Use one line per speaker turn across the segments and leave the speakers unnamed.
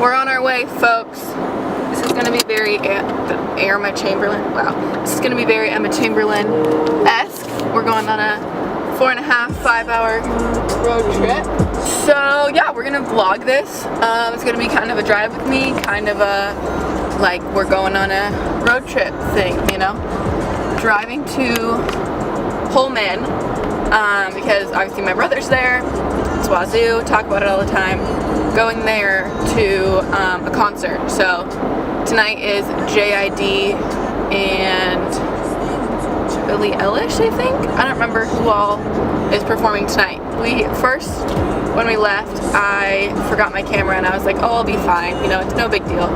We're on our way, folks. This is going to be very Emma Chamberlain. Wow. This is going to be very Emma Chamberlain-esque. We're going on a 4.5-5 hour road trip. So yeah, we're going to vlog this. It's going to be kind of a drive with me, kind of a, like, we're going on a road trip thing, you know? Driving to Pullman, because obviously my brother's there. It's Wazoo, talk about it all the time. Going there to a concert. So tonight is JID and Billie Eilish, I think. I don't remember who all is performing tonight. When we left, I forgot my camera and I was like, oh, I'll be fine, you know, it's no big deal.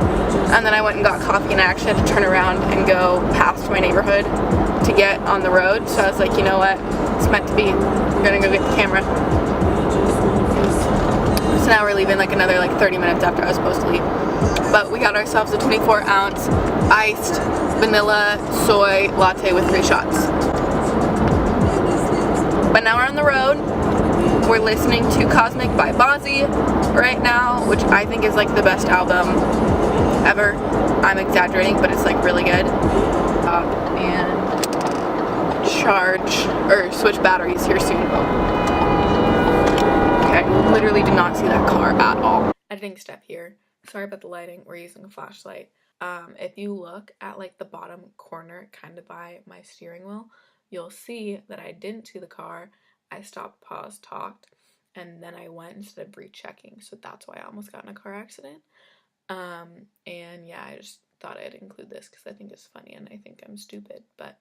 And then I went and got coffee and I actually had to turn around and go past my neighborhood to get on the road. So I was like, you know what, it's meant to be. I'm gonna go get the camera. So now we're leaving like another 30 minutes after I was supposed to leave. But we got ourselves a 24-ounce iced vanilla soy latte with 3 shots. But now we're on the road. We're listening to Cosmic by Bozzy right now, which I think is like the best album ever. I'm exaggerating, but it's like really good. And switch batteries here soon. Okay, literally did not see that car at all. Editing step here. Sorry about the lighting. We're using a flashlight. If you look at like the bottom corner, kind of by my steering wheel, you'll see that I didn't see the car. I stopped, paused, talked, and then I went instead of rechecking. So that's why I almost got in a car accident. And yeah, I just thought I'd include this because I think it's funny and I think I'm stupid, but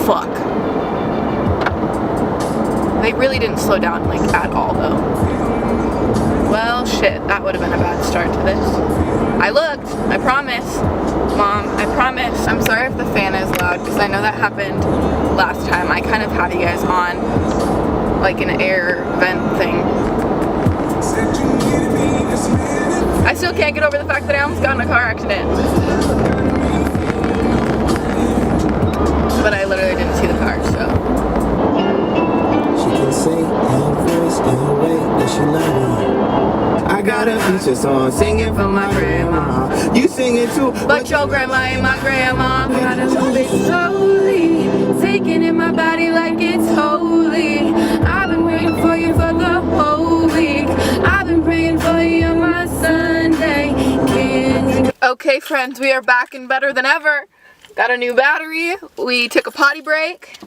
fuck. They really didn't slow down like at all though. Well, shit, that would have been a bad start to this. I looked, I promise. Mom, I promise. I'm sorry if the fan is loud because I know that happened last time. I kind of have you guys on like an air vent thing. I still can't get over the fact that I almost got in a car accident. But I literally didn't see the car, so.
She can sing in voice in a way that she love me. I got a feature song singing for my grandma. You sing it too,
but your grandma ain't my grandma. Gotta move it slowly, taking in my body like it's holy. I've been waiting for you for the whole week. I've been praying for you on my Sunday. Okay, friends, we are back and better than ever. Got a new battery. We took a potty break.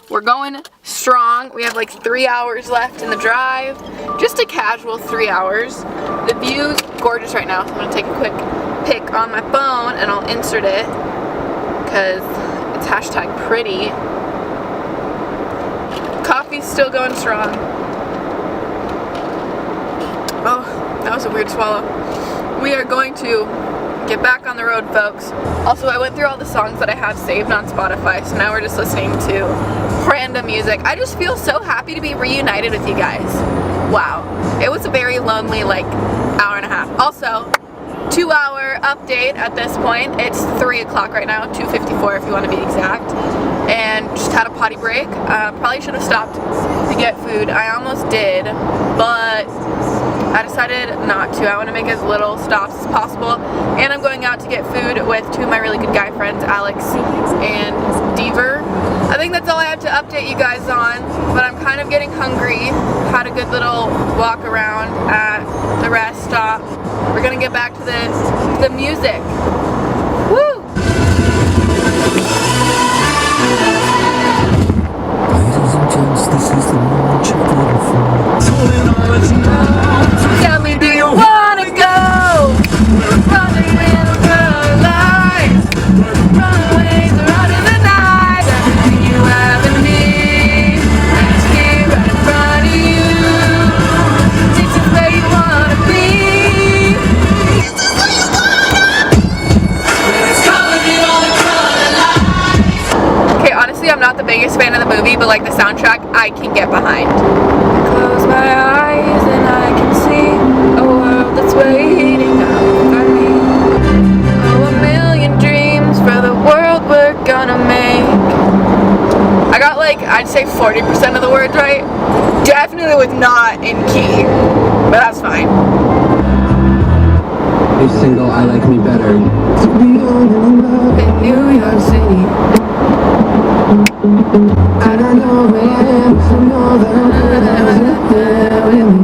We're going strong. We have like 3 hours left in the drive. Just a casual 3 hours. The view's gorgeous right now. So I'm gonna take a quick pic on my phone and I'll insert it because it's hashtag pretty. Coffee's still going strong. Oh, that was a weird swallow. We are going to get back on the road, folks. Also, I went through all the songs that I have saved on Spotify, so now we're just listening to random music. I just feel so happy to be reunited with you guys. Wow. It was a very lonely, like, hour and a half. Also, 2-hour update at this point. It's 3 o'clock right now, 2:54 if you want to be exact. And just had a potty break. Probably should have stopped to get food. I almost did, but I decided not to. I want to make as little stops as possible. And I'm going out to get food with 2 of my really good guy friends, Alex and Deaver. I think that's all I have to update you guys on, but I'm kind of getting hungry. Had a good little walk around at the rest stop. We're gonna get back to the music. Woo!
Ladies and gents, this is the moment you've waited for.
Tell me, do you wanna go? Running in a world of lies. Runaways are out in the night. Everything you have in me, it's here right in front of you. This is where you wanna be. This is where you wanna be. It's calling me on the front line. Okay, honestly, I'm not the biggest fan of the movie, but like the soundtrack, I can get behind. Close my eyes and I can see a world that's waiting out for me. Oh, a million dreams for the world we're gonna make. I got like, I'd say 40% of the words right. Definitely was not in key, but that's fine.
You're single, I like me better. To be young and in love in New York City. I don't know where I am, but I know that I'm good as you're there with me.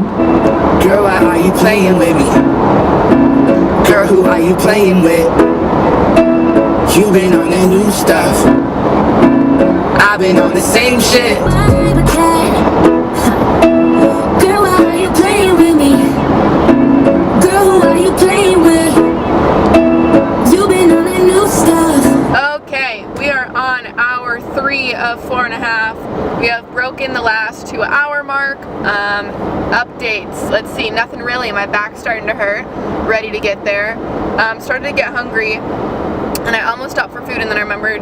Girl, why are you playing with me? Girl, who are you playing with? You been on that new stuff. I've been on the same shit. Girl, why are you playing with me? Girl, who are you playing with? You been on that new stuff.
Okay, we are on hour 3 of 4.5. We have broken the last 2-hour mark. Updates. Let's see, nothing really. My back's starting to hurt. Ready to get there. Started to get hungry. And I almost stopped for food, and then I remembered,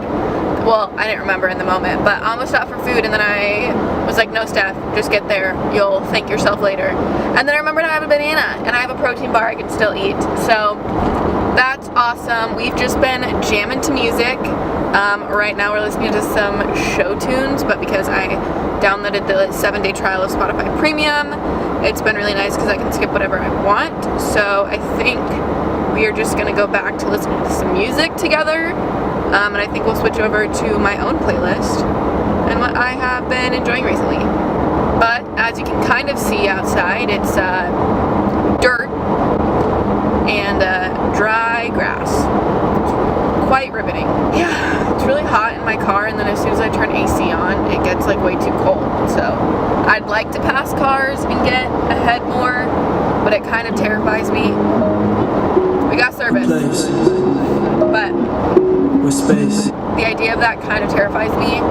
well, I didn't remember in the moment, but I almost stopped for food, and then I was like, no, Steph, just get there. You'll thank yourself later. And then I remembered I have a banana, and I have a protein bar I can still eat. So that's awesome. We've just been jamming to music. Right now we're listening to some show tunes, but because I downloaded the 7-day trial of Spotify Premium, it's been really nice because I can skip whatever I want. So I think we are just going to go back to listening to some music together, and I think we'll switch over to my own playlist and what I have been enjoying recently. But as you can kind of see outside, it's dirt and dry grass. Quite riveting. Yeah, it's really hot in my car, and then as soon as I turn AC on, it gets like way too cold. So I'd like to pass cars and get ahead more, but it kind of terrifies me. We got service, but
with space.
the idea of that kind of terrifies me.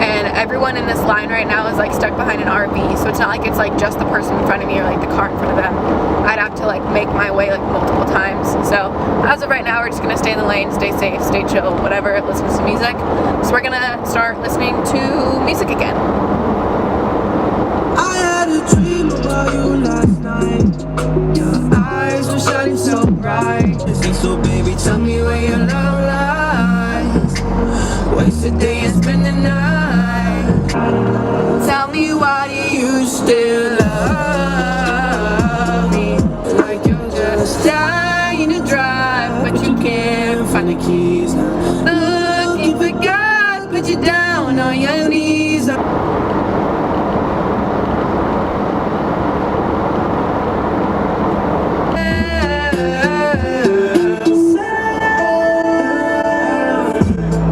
And everyone in this line right now is like stuck behind an RV, so it's not like it's like just the person in front of me or like the car in front of them. I'd have to like make my way like multiple times. So as of right now, we're just gonna stay in the lane, stay safe, stay chill, whatever, listen to some music. So we're gonna start listening to music again.
I had a dream about you last night. Your eyes were shining so bright. So baby, tell me where your love lies. Waste a day and spend the night. Tell me why do you still love me? Like you're just dying to drive, but you can't find the keys. Looking for God, put you down on your knees.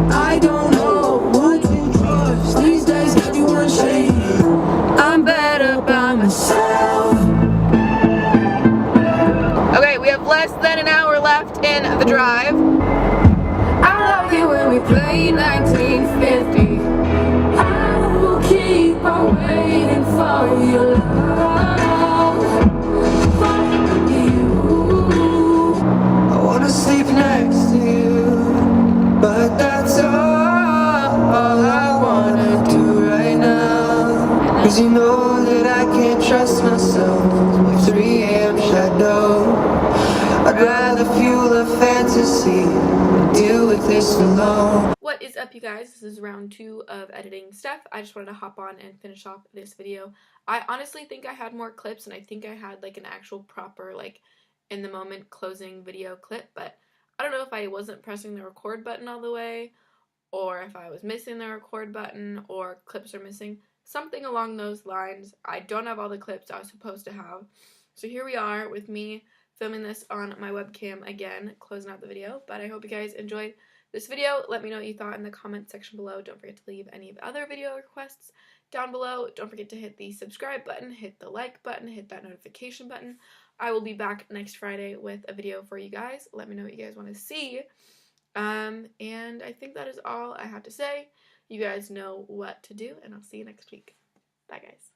I don't know what to trust. These days everyone's shady. I'm better by myself.
Okay, we have less than an hour left in the drive.
I love it when we play 1950. I will keep on waiting for your love. For you. I wanna sleep next to you, but that's all I wanna do right now. Cause you know that I can't trust myself with 3 a.m. shadow. I'd rather fuel a fantasy than deal with this alone.
What is up, you guys? This is round 2 of editing stuff. I just wanted to hop on and finish off this video. I honestly think I had more clips, and I think I had like an actual proper like in the moment closing video clip, but I don't know if I wasn't pressing the record button all the way, or if I was missing the record button, or clips are missing. Something along those lines. I don't have all the clips I was supposed to have. So here we are with me filming this on my webcam again, closing out the video. But I hope you guys enjoyed this video. Let me know what you thought in the comment section below. Don't forget to leave any other video requests down below. Don't forget to hit the subscribe button, hit the like button, hit that notification button. I will be back next Friday with a video for you guys. Let me know what you guys want to see. And I think that is all I have to say. You guys know what to do, and I'll see you next week. Bye, guys.